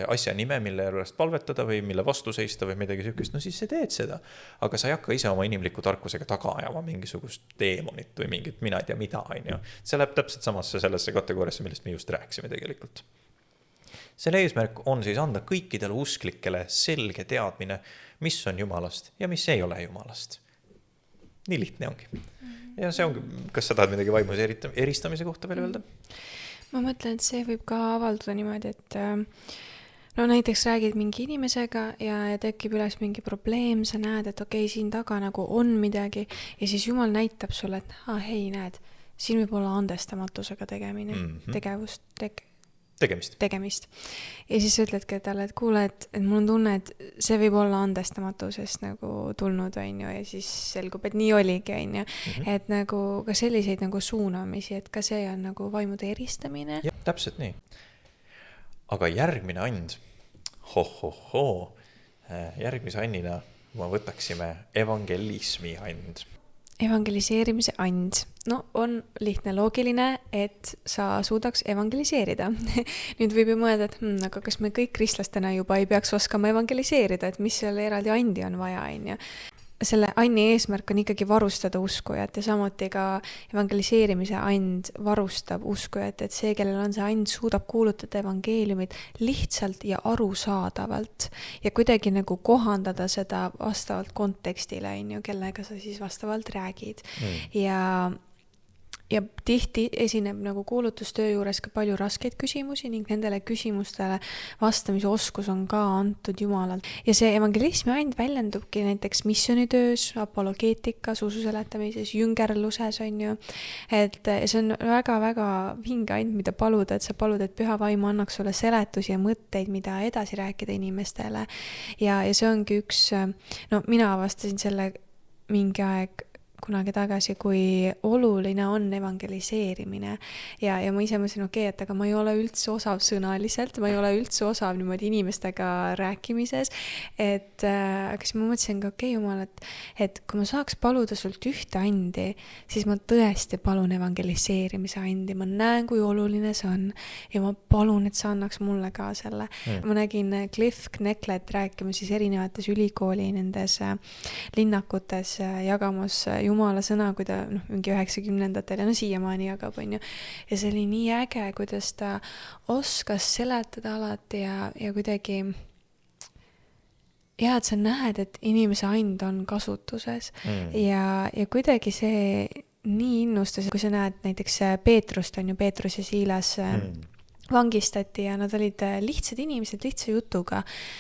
asja nime, mille järjest palvetada või mille vastu seista või midagi siukest, no siis sa teed seda. Aga sa ei hakka ise oma inimliku tarkusega taga ajama mingisugust teemonit või mingit mina ei tea mida. See läheb täpselt samasse sellesse kategooriasse, millest me just rääksime tegelikult. Selle eesmärk on siis anda kõikidele usklikele selge teadmine, mis on Jumalast ja mis ei ole Jumalast. Nii lihtne ongi. Ja see ongi, kas sa tahad midagi vaimuse eristamise kohta veel öelda? Ma mõtlen, et see võib ka avalduda niimoodi, et näiteks räägid mingi inimesega ja tekib üles mingi probleem, sa näed, et okei, siin taga nagu on midagi ja siis Jumal näitab sulle, et hei, näed, siin võib olla andestamatusega tegemist. Ja siis ütledki talle, et kuule, et mul on tunne, et see võib olla andestamatusest nagu tulnud, on ju, ja siis selgub, et nii oligi, on ju. Et nagu ka selliseid nagu suunamisi, et ka see on nagu vaimude eristamine. Ja, täpselt nii. Aga järgmine and, järgmise annina ma võtaksime evangelismi and. Evangeliseerimise and. No, on lihtne loogiline, et sa suudaks evangeliseerida. Nüüd võib ju mõelda, et aga kas me kõik kristlastena juba ei peaks oskama evangeliseerida, et mis selle eraldi andi on vaja, on ju. Selle anni eesmärk on ikkagi varustada uskujat ja samuti ka evangeliseerimise and varustab uskujat, et see, kellel on see and, suudab kuulutada evangeeliumit lihtsalt ja arusaadavalt ja kuidagi nagu kohandada seda vastavalt kontekstile, on ju, kellega sa siis vastavalt räägid. Ja ja tihti esineb nagu kuulutustöö juures ka palju raskeid küsimusi ning nendele küsimustele vastamise oskus on ka antud Jumalalt. Ja see evangelismi and väljendubki näiteks missioonitöös, apologeetikas, usu seletamises, jüngerluses on ju. Et see on väga-väga vinge and, mida paluda, et sa palud, et Püha Vaim annaks sulle seletusi ja mõtteid, mida edasi rääkida inimestele. Ja see ongi üks, no mina avastasin selle mingi aeg kunagi tagasi, kui oluline on evangeliseerimine ja ma ise mõtlesin, et aga ma ei ole üldse osav sõnaliselt, ma ei ole üldse osav niimoodi inimestega rääkimises, aga siis ma mõtlesin ka, Jumal, et kui ma saaks paluda sult ühte andi, siis ma tõesti palun evangeliseerimise andi, ma näen, kui oluline see on ja ma palun, et sa annaks mulle ka selle. Ma nägin Cliff Knecklet rääkima siis erinevates ülikooli nendes linnakutes jagamas Jumala sõna, kui ta mingi 90-ndatel ja siiamaani jagab, on ju. Ja see oli nii äge, kuidas ta oskas seletada alati ja kuidagi et sa näed, et inimese and on kasutuses ja kuidagi see nii innustas, kui sa näed näiteks Peetrust, on ju, Peetrus ja Siilas vangistati ja nad olid lihtsad inimesed lihtsa jutuga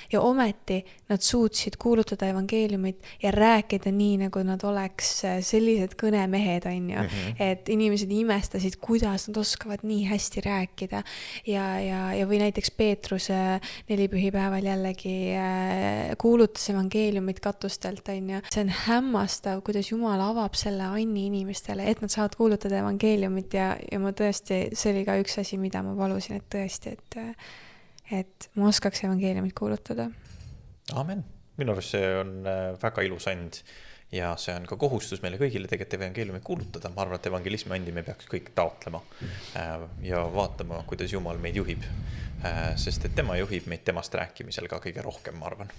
ja ometi nad suutsid kuulutada evangeeliumit ja rääkida nii, nagu nad oleks sellised kõnemehed, on ju. Et inimesed imestasid, kuidas nad oskavad nii hästi rääkida ja või näiteks Peetrus nelipühipäeval jällegi kuulutas evangeeliumit katustelt, on ju. See on hämmastav, kuidas Jumal avab selle anni inimestele, et nad saavad kuulutada evangeeliumit ja ma tõesti, see oli ka üks asi, mida ma palusin, et tõesti, et ma oskaks evangeeliumit kuulutada. Amen. Minu arust see on väga ilus and ja see on ka kohustus meile kõigile tegelikult evangeeliumit kuulutada. Ma arvan, et evangelismi andi me peaks kõik taotlema ja vaatama, kuidas Jumal meid juhib. Sest et tema juhib meid temast rääkimisel ka kõige rohkem, ma arvan.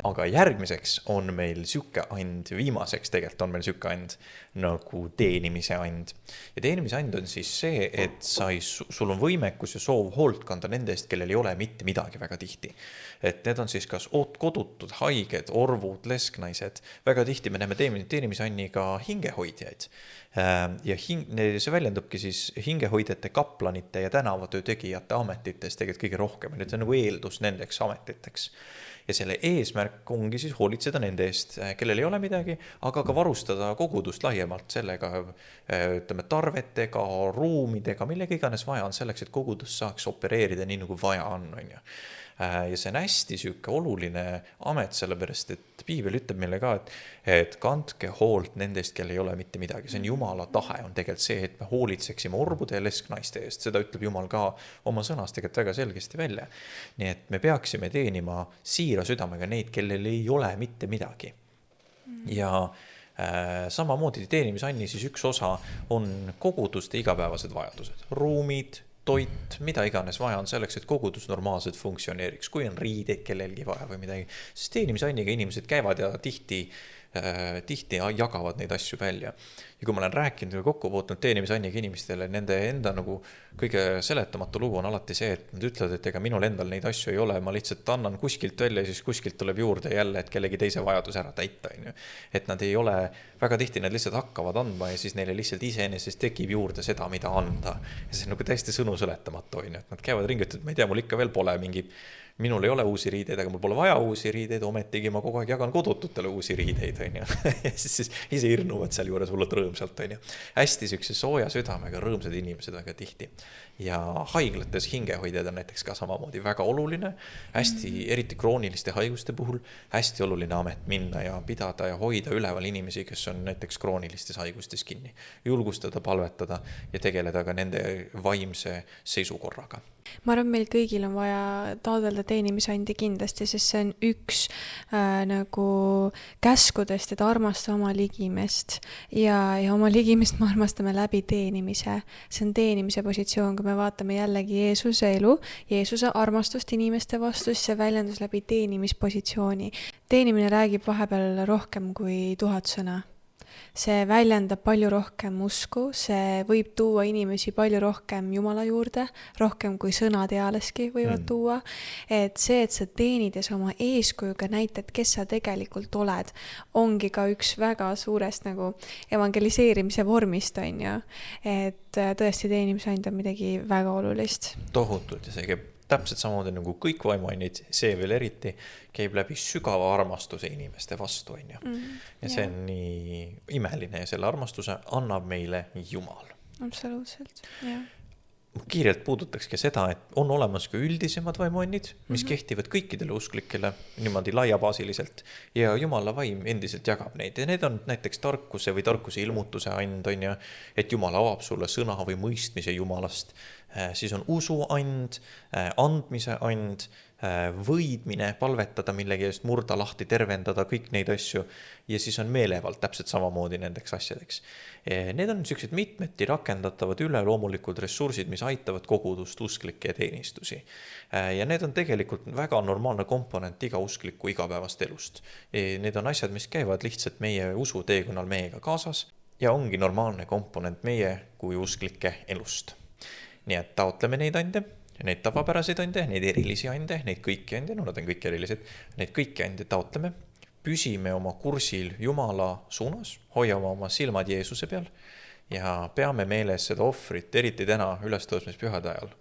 Aga järgmiseks on meil süke and, viimaseks tegelikult on meil süke and nagu teenimise and. Ja teenimise and on siis see, et sul on võimekus ja soov hoolt kanda nendest, kellel ei ole mitte midagi väga tihti. Et need on siis kas kodutud, haiged, orvud, lesknaised. Väga tihti me näeme teenimise anniga hingehoidjaid. Ja see väljendubki siis hingehoidjate, kaplanite ja tänavatöö tegijate ametites tegelikult kõige rohkem. Need on nagu eeldus nendeks ametiteks. Ja selle eesmärk ongi siis hoolitseda nende eest, kellel ei ole midagi, aga ka varustada kogudust laiemalt sellega, ütleme, tarvetega, ruumidega, millega iganes vaja on selleks, et kogudus saaks opereerida nii, nagu vaja on ju. Ja see on hästi süke oluline amet, sellepärast, et Piibel ütleb meile ka, et kandke hoolt nendest, kel ei ole mitte midagi. See on Jumala tahe, on tegelikult see, et me hoolitseksime orbude ja lesknaiste eest. Seda ütleb Jumal ka oma sõnas tegelikult väga selgesti välja. Nii et me peaksime teenima siira südamega neid, kellel ei ole mitte midagi. Ja samamoodi teenimisanni siis üks osa on koguduste igapäevased vajadused. Ruumid, toit, mida iganes vaja on selleks, et kogudus normaalselt funktsioneeriks. Kui on riideid kellelgi vaja või midagi, siis teenimisaniga inimesed käivad ja tihti jagavad neid asju välja. Ja kui ma olen rääkinud või kokku puutunud teenimisaniga inimestele, nende enda nagu kõige seletamatu lugu on alati see, et nad ütlevad, et ega minul endal neid asju ei ole, ma lihtsalt annan kuskilt välja ja siis kuskilt tuleb juurde jälle, et kellegi teise vajadus ära täita. Et nad ei ole, väga tihti nad lihtsalt hakkavad andma ja siis neile lihtsalt iseenesest tekib juurde seda, mida anda. Ja see on nagu täiesti sõnu seletamatu, et nad käivad ringi, et ma ei tea, mul ikka veel pole minul ei ole uusi riideid, aga mul pole vaja uusi riideid, ometigi ma kogu aeg jagan kodututele uusi riideid, on ju. Ja siis ise hirnuvad seal juures hullult rõõmsalt, on ju. Hästi sükse sooja südamega rõõmsad inimesed väga tihti. Ja haiglates hingehoidjad on näiteks ka samamoodi väga oluline, hästi eriti krooniliste haiguste puhul, hästi oluline amet minna ja pidada ja hoida üleval inimesi, kes on näiteks kroonilistes haigustes kinni. Julgustada, palvetada ja tegeleda ka nende vaimse seisukorraga. Ma arvan, meil kõigil on vaja taotleda teenimisandi kindlasti, sest see on üks nagu käskudest, et armasta oma ligimest ja oma ligimest me armastame läbi teenimise. See on teenimise positsioon, kui me vaatame jällegi Jeesuse elu, Jeesuse armastust inimeste vastu, siis see väljendus läbi teenimispositsiooni. Teenimine räägib vahepeal rohkem kui 1000 sõna. see väljendab palju rohkem usku, see võib tuua inimesi palju rohkem Jumala juurde, rohkem kui sõnatealeski võivad tuua. Et see, et sa teenides oma eeskujuga näitad, kes sa tegelikult oled, ongi ka üks väga suurest nagu evangeliseerimise vormist, on ju. Et tõesti teenimisand on midagi väga olulist. Tohutult ja see käib täpselt samamoodi nagu kõik vaimuannid, see veel eriti käib läbi sügava armastuse inimeste vastu, on ju. Ja see on nii imeline ja selle armastuse annab meile Jumal. Absoluutselt, jah. Kiirelt puudutakski seda, et on olemas ka üldisemad vaimuannid, mis kehtivad kõikidele usklikele niimoodi laiabaasiliselt ja Jumala vaim endiselt jagab neid. Ja need on näiteks tarkuse või tarkuse ilmutuse and, on ju, et Jumal avab sulle sõna või mõistmise Jumalast. Siis on usu and, andmise and, võidmine, palvetada millegi eest, murda lahti, tervendada, kõik neid asju. Ja siis on meelevald täpselt samamoodi nendeks asjadeks. Need on sellised mitmeti rakendatavad üleloomulikud ressursid, mis aitavad kogudust, usklikke ja teenistusi. Ja need on tegelikult väga normaalne komponent iga uskliku igapäevast elust. Need on asjad, mis käivad lihtsalt meie usu teekonnal meiega kaasas ja ongi normaalne komponent meie kui usklike elust. Nii et taotleme neid ande, neid tavapäraseid ande, neid erilisi ande, neid kõiki ande, no nad on kõik erilised, neid kõiki ande taotleme, püsime oma kursil Jumala suunas, hoiame oma silmad Jeesuse peal ja peame meeles seda ohvrit, eriti täna ülestõusmispühade ajal.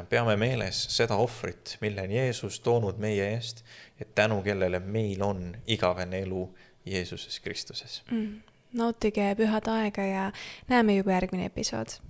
Peame meeles seda ohvrit, mille on Jeesus toonud meie eest, et tänu kellele meil on igavene elu Jeesuses Kristuses. Nautige pühad aega ja näeme juba järgmine episood.